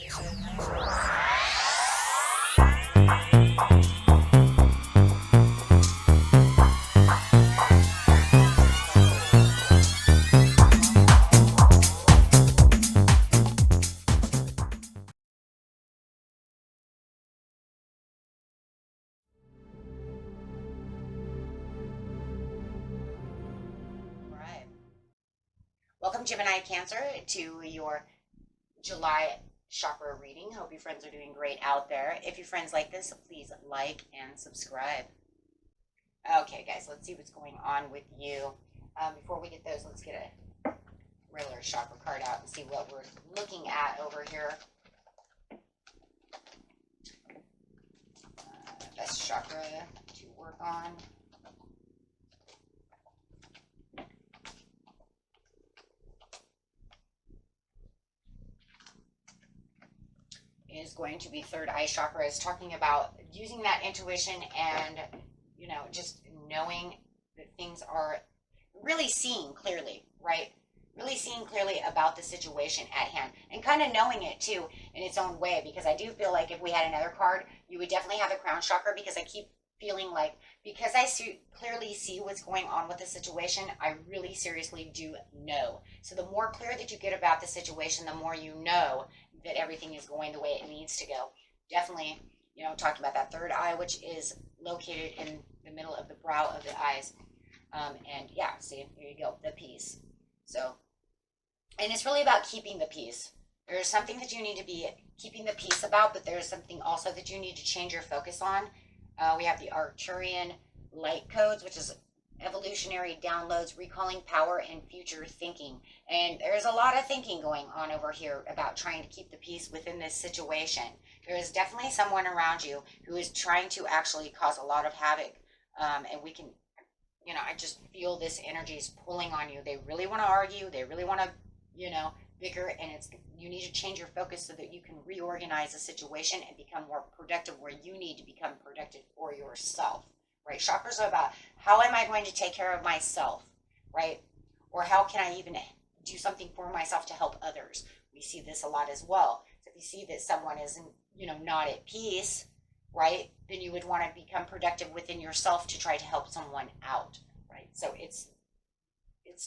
Welcome, Gemini Cancer, to your July chakra reading. Hope you friends are doing great out there. If your friends like this, please like and subscribe. Okay, guys, let's see what's going on with you. Before we get those, let's get a regular chakra card out and see what we're looking at over here. Best chakra to work on. Is going to be third eye chakra. Is talking about using that intuition and, you know, just knowing that things are really seeing clearly, right? Really seeing clearly about the situation at hand and kind of knowing it too in its own way, because I do feel like if we had another card, you would definitely have the crown chakra, because I keep feeling like, because I clearly see what's going on with the situation, I really seriously do know. So the more clear that you get about the situation, the more you know that everything is going the way it needs to go. Definitely, you know, talking about that third eye, which is located in the middle of the brow of the eyes. And yeah, see, there you go, the peace. So, and it's really about keeping the peace. There's something that you need to be keeping the peace about, but there's something also that you need to change your focus on. We have the Arcturian light codes, which is evolutionary downloads, recalling power and future thinking. And there's a lot of thinking going on over here about trying to keep the peace within this situation. There is definitely someone around you who is trying to actually cause a lot of havoc. And we can, you know, I just feel this energy is pulling on you. They really want to argue. They really want to, you know, bicker, and you need to change your focus so that you can reorganize the situation and become more productive where you need to become productive for yourself. Right? Chakras are about, how am I going to take care of myself, right? Or how can I even do something for myself to help others? We see this a lot as well. So if you see that someone is, you know, not at peace, right, then you would want to become productive within yourself to try to help someone out, right? So it's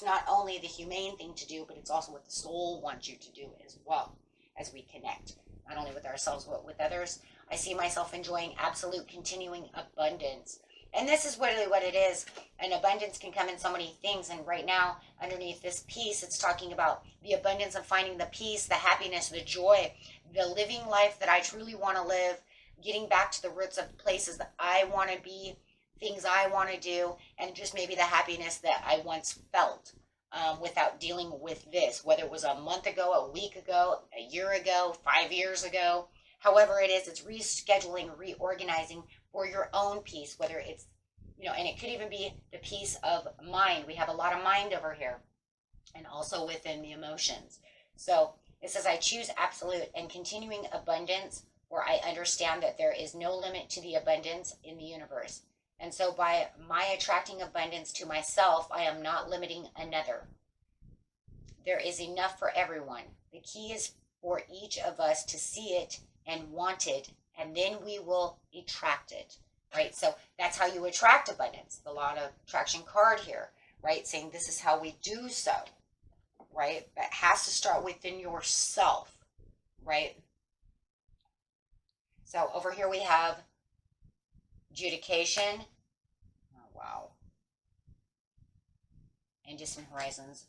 not only the humane thing to do, but it's also what the soul wants you to do as well, as we connect, not only with ourselves, but with others. I see myself enjoying absolute continuing abundance. And this is really what it is. An abundance can come in so many things. And right now, underneath this peace, it's talking about the abundance of finding the peace, the happiness, the joy, the living life that I truly want to live, getting back to the roots of places that I want to be, things I want to do, and just maybe the happiness that I once felt without dealing with this, whether it was a month ago, a week ago, a year ago, 5 years ago. However it is, it's rescheduling, reorganizing for your own peace, whether it's, you know, and it could even be the peace of mind. We have a lot of mind over here, and also within the emotions. So it says, I choose absolute and continuing abundance, where I understand that there is no limit to the abundance in the universe. And so by my attracting abundance to myself, I am not limiting another. There is enough for everyone. The key is for each of us to see it and want it, and then we will attract it, right? So that's how you attract abundance. The law of attraction card here, right? Saying this is how we do so, right? But it has to start within yourself, right? So over here we have adjudication. Oh, wow. And distant horizons.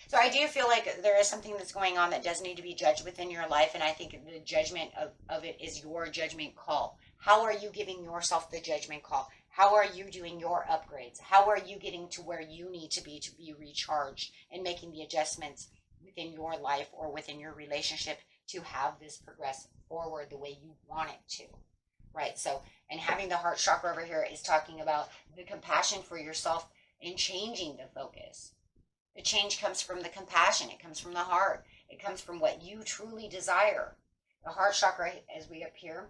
So I do feel like there is something that's going on that does need to be judged within your life, and I think the judgment of it is your judgment call. How are you giving yourself the judgment call? How are you doing your upgrades? How are you getting to where you need to be recharged and making the adjustments within your life or within your relationship to have this progress forward the way you want it to, right? So, and having the heart chakra over here is talking about the compassion for yourself and changing the focus. The change comes from the compassion. It comes from the heart. It comes from what you truly desire. The heart chakra, as we appear,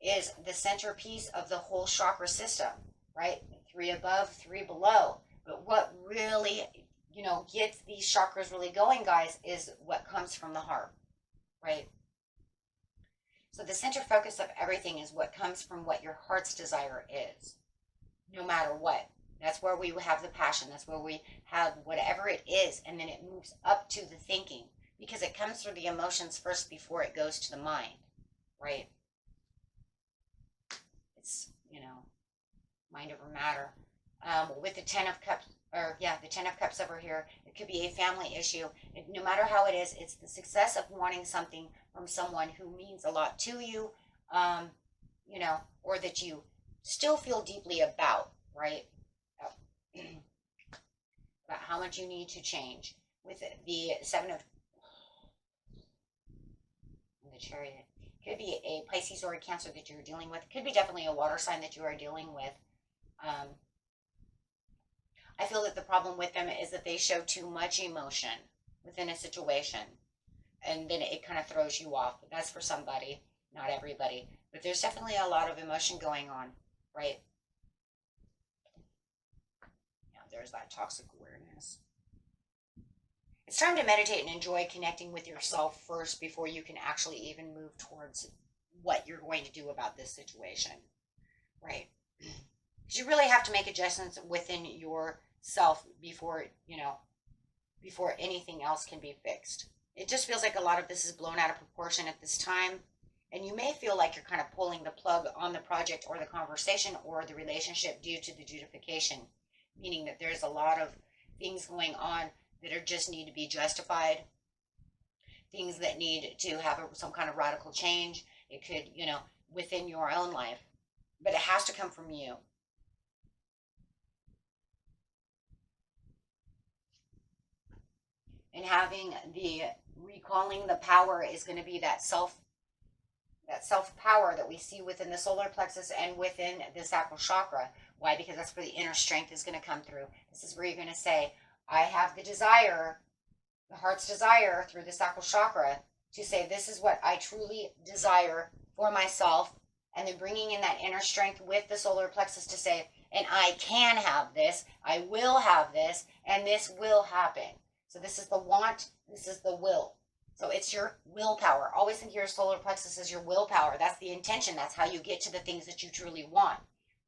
is the centerpiece of the whole chakra system, right? 3 above, 3 below. But what really you know, gets these chakras really going, guys, is what comes from the heart, right? So the center focus of everything is what comes from what your heart's desire is, no matter what. That's where we have the passion. That's where we have whatever it is, and then it moves up to the thinking, because it comes through the emotions first before it goes to the mind, right? It's, you know, mind over matter. With the Ten of Cups, or yeah, the Ten of Cups over here, it could be a family issue. No matter how it is, it's the success of wanting something from someone who means a lot to you, you know, or that you still feel deeply about, right? About how much you need to change. With the Seven of the Chariot, could be a Pisces or a Cancer that you're dealing with. Could be definitely a water sign that you are dealing with. I feel that the problem with them is that they show too much emotion within a situation, and then it kind of throws you off. But that's for somebody, not everybody. But there's definitely a lot of emotion going on, right? Yeah, there's that toxic awareness. It's time to meditate and enjoy connecting with yourself first before you can actually even move towards what you're going to do about this situation, right? Because you really have to make adjustments within yourself before, you know, before anything else can be fixed. It just feels like a lot of this is blown out of proportion at this time. And you may feel like you're kind of pulling the plug on the project or the conversation or the relationship due to the justification, meaning that there's a lot of things going on that are just need to be justified, things that need to have some kind of radical change. It could, you know, within your own life, but it has to come from you. And having the recalling the power is going to be that self power that we see within the solar plexus and within the sacral chakra. Why? Because that's where the inner strength is going to come through. This is where you're going to say, I have the desire, the heart's desire through the sacral chakra to say, this is what I truly desire for myself. And then bringing in that inner strength with the solar plexus to say, and I can have this, I will have this, and this will happen. So this is the want, this is the will. So it's your willpower. Always think of your solar plexus as your willpower. That's the intention. That's how you get to the things that you truly want,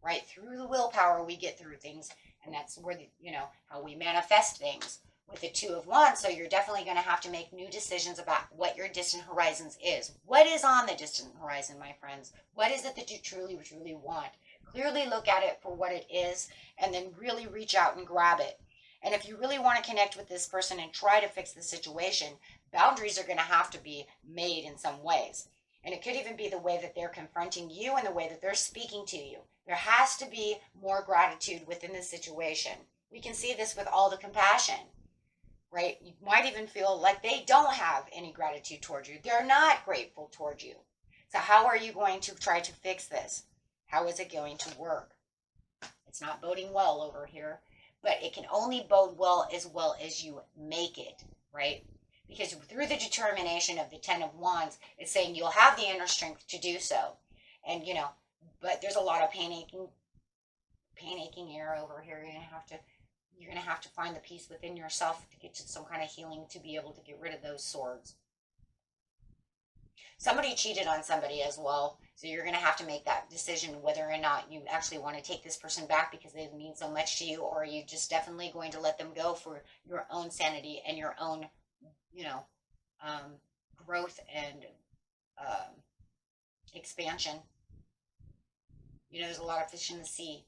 right? Through the willpower, we get through things. And that's where, you know, how we manifest things with the Two of Wands. So you're definitely going to have to make new decisions about what your distant horizons is. What is on the distant horizon, my friends? What is it that you truly, truly want? Clearly look at it for what it is, and then really reach out and grab it. And if you really want to connect with this person and try to fix the situation, boundaries are going to have to be made in some ways. And it could even be the way that they're confronting you and the way that they're speaking to you. There has to be more gratitude within the situation. We can see this with all the compassion, right? You might even feel like they don't have any gratitude towards you. They're not grateful towards you. So how are you going to try to fix this? How is it going to work? It's not boding well over here, but it can only bode well as you make it, right? Because through the determination of the Ten of Wands, it's saying you'll have the inner strength to do so. And, you know, but there's a lot of pain aching air over here. You're gonna have to find the peace within yourself to get to some kind of healing to be able to get rid of those swords. Somebody cheated on somebody as well, so you're going to have to make that decision whether or not you actually want to take this person back because they mean so much to you, or are you just definitely going to let them go for your own sanity and your own, you know, growth and expansion. You know, there's a lot of fish in the sea.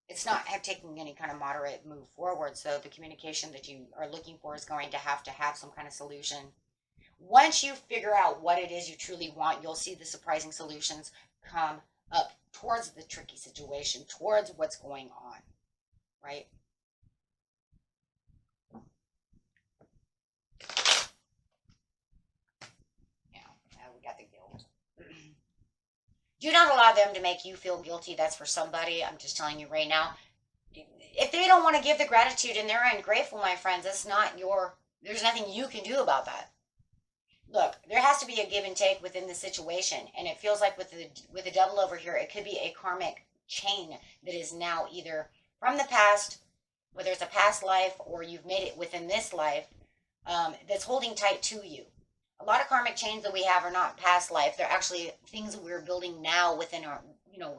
It's not taking any kind of moderate move forward. So the communication that you are looking for is going to have some kind of solution. Once you figure out what it is you truly want, you'll see the surprising solutions come up towards the tricky situation, towards what's going on, right? Yeah, we got the guilt. Do not allow them to make you feel guilty. That's for somebody. I'm just telling you right now. If they don't want to give the gratitude and they're ungrateful, my friends, there's nothing you can do about that. Look, there has to be a give and take within the situation. And it feels like with the devil over here, it could be a karmic chain that is now either from the past, whether it's a past life or you've made it within this life, that's holding tight to you. A lot of karmic chains that we have are not past life. They're actually things that we're building now within our,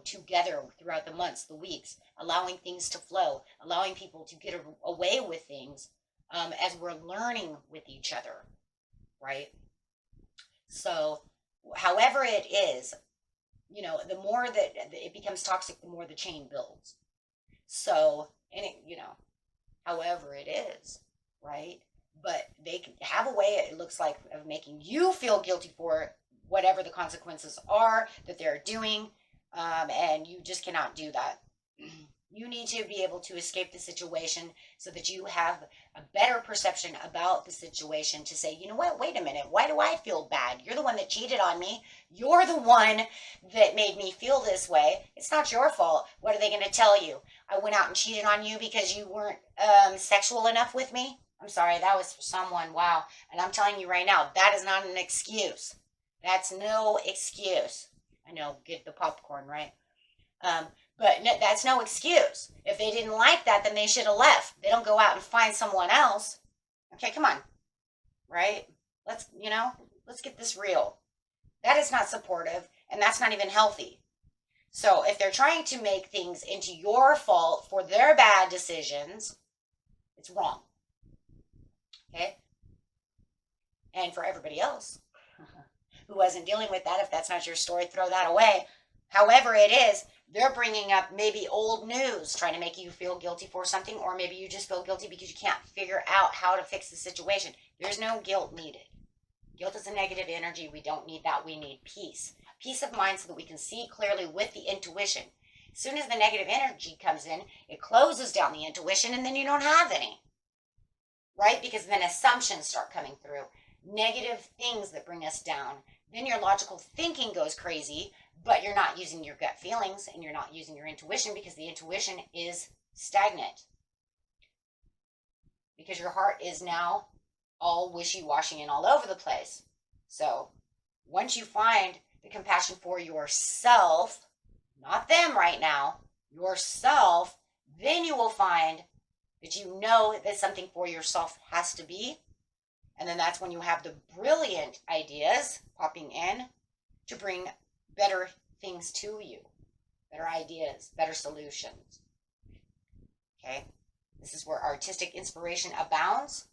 together throughout the months, the weeks, allowing things to flow, allowing people to get away with things as we're learning with each other, right? So, however it is, the more that it becomes toxic, the more the chain builds. So, and it, however it is, right? But they can have a way, it looks like, of making you feel guilty for whatever the consequences are that they're doing, and you just cannot do that. You need to be able to escape the situation so that you have a better perception about the situation to say, you know what, wait a minute, why do I feel bad? You're the one that cheated on me. You're the one that made me feel this way. It's not your fault. What are they going to tell you? I went out and cheated on you because you weren't sexual enough with me? I'm sorry, that was for someone. Wow. And I'm telling you right now, that is not an excuse. That's no excuse. I know, get the popcorn, right? But no, that's no excuse. If they didn't like that, then they should have left. They don't go out and find someone else. Okay, come on. Right? Let's get this real. That is not supportive, and that's not even healthy. So if they're trying to make things into your fault for their bad decisions, it's wrong. Okay? And for everybody else who wasn't dealing with that, if that's not your story, throw that away. However it is, they're bringing up maybe old news, trying to make you feel guilty for something, or maybe you just feel guilty because you can't figure out how to fix the situation. There's no guilt needed. Guilt is a negative energy. We don't need that. We need peace. Peace of mind so that we can see clearly with the intuition. As soon as the negative energy comes in, it closes down the intuition, and then you don't have any. Right? Because then assumptions start coming through. Negative things that bring us down. Then your logical thinking goes crazy, but you're not using your gut feelings and you're not using your intuition because the intuition is stagnant. Because your heart is now all wishy-washy and all over the place. So once you find the compassion for yourself, not them right now, yourself, then you will find that you know that something for yourself has to be. And then that's when you have the brilliant ideas popping in to bring better things to you. Better ideas, better solutions. Okay? This is where artistic inspiration abounds,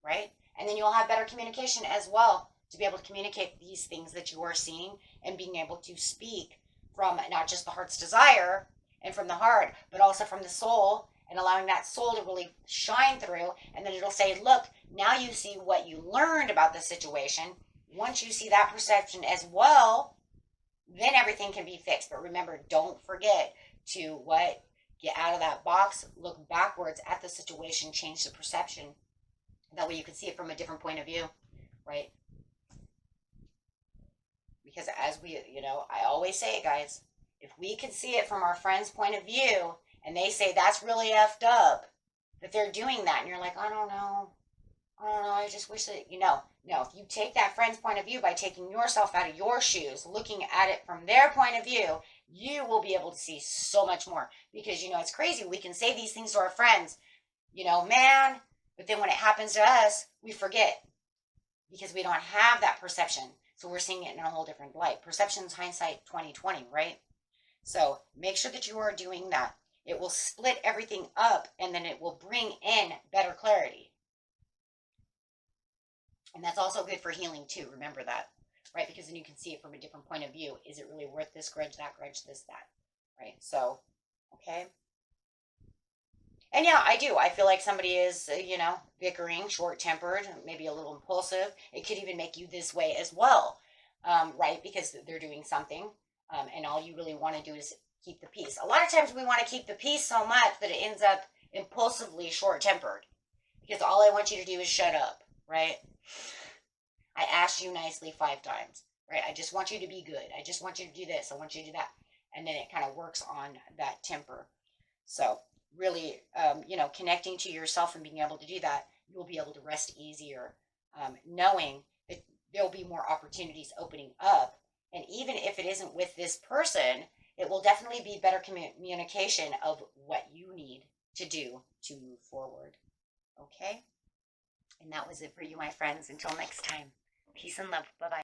right? And then you'll have better communication as well to be able to communicate these things that you are seeing and being able to speak from not just the heart's desire and from the heart, but also from the soul, and allowing that soul to really shine through. And then it'll say, look, now you see what you learned about the situation. Once you see that perception as well, then everything can be fixed. But remember, don't forget to get out of that box, look backwards at the situation, change the perception. That way you can see it from a different point of view, right? Because as we, I always say it, guys, if we can see it from our friend's point of view, and they say that's really effed up, that they're doing that, and you're like, I don't know, I just wish that, no, if you take that friend's point of view by taking yourself out of your shoes, looking at it from their point of view, you will be able to see so much more. Because, it's crazy. We can say these things to our friends, man, but then when it happens to us, we forget because we don't have that perception. So we're seeing it in a whole different light. Perception's hindsight 2020, right? So make sure that you are doing that. It will split everything up, and then it will bring in better clarity. And that's also good for healing too. Remember that, right? Because then you can see it from a different point of view. Is it really worth this grudge, this, that, right? So, okay. And yeah, I do. I feel like somebody is, bickering, short-tempered, maybe a little impulsive. It could even make you this way as well, right? Because they're doing something, and all you really want to do is keep the peace. A lot of times we want to keep the peace so much that it ends up impulsively short-tempered. Because all I want you to do is shut up, right? I asked you nicely 5 times, right? I just want you to be good. I just want you to do this. I want you to do that. And then it kind of works on that temper. So really, connecting to yourself and being able to do that, you'll be able to rest easier, knowing that there'll be more opportunities opening up. And even if it isn't with this person, it will definitely be better communication of what you need to do to move forward. Okay? And that was it for you, my friends. Until next time, peace and love. Bye-bye.